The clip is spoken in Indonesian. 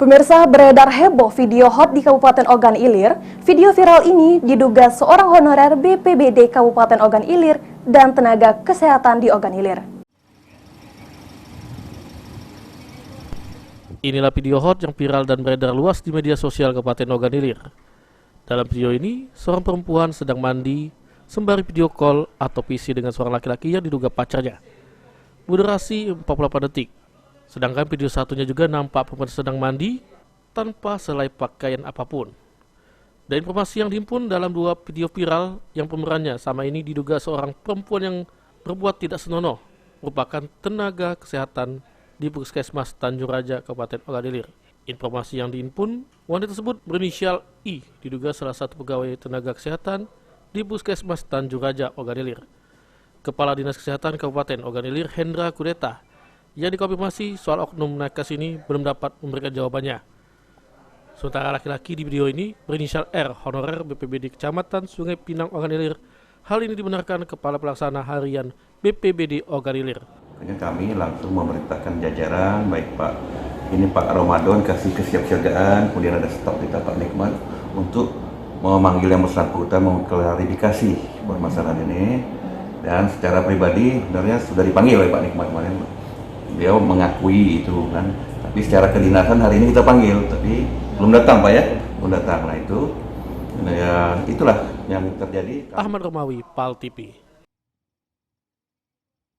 Pemirsa, beredar heboh video hot di Kabupaten Ogan Ilir. Video viral ini diduga seorang honorer BPBD Kabupaten Ogan Ilir dan tenaga kesehatan di Ogan Ilir. Inilah video hot yang viral dan beredar luas di media sosial Kabupaten Ogan Ilir. Dalam video ini, seorang perempuan sedang mandi sembari video call atau PC dengan seorang laki-laki yang diduga pacarnya. Berdurasi 48 detik. Sedangkan video satunya juga nampak perempuan sedang mandi tanpa selai pakaian apapun. Dan informasi yang dihimpun dalam dua video viral yang pemerannya sama ini diduga seorang perempuan yang berbuat tidak senonoh, merupakan tenaga kesehatan di Puskesmas Tanjung Raja, Kabupaten Ogan Ilir. Informasi yang dihimpun, wanita tersebut berinisial I, diduga salah satu pegawai tenaga kesehatan di Puskesmas Tanjung Raja, Ogan Ilir. Kepala Dinas Kesehatan Kabupaten Ogan Ilir, Hendra Kudeta, yang dikonfirmasi soal oknum nakes ini belum dapat memberikan jawabannya. Sementara laki-laki di video ini berinisial R, honorer BPBD Kecamatan Sungai Pinang Ogan Ilir. Hal ini dibenarkan Kepala Pelaksana Harian BPBD Ogan Ilir. Kami langsung memerintahkan jajaran, baik Pak Ramadan kasih kesiapsiagaan, kemudian ada staf kita Pak Nikmat untuk memanggil yang bersangkutan, mengklarifikasi permasalahan ini. Dan secara pribadi sebenarnya sudah dipanggil oleh Pak Nikmat kemarin. Beliau mengakui itu kan, tapi secara kedinasan hari ini kita panggil, tapi belum datang Pak ya, belum datang. Nah itu, ya itulah yang terjadi. Ahmad Romawi, PAL TV.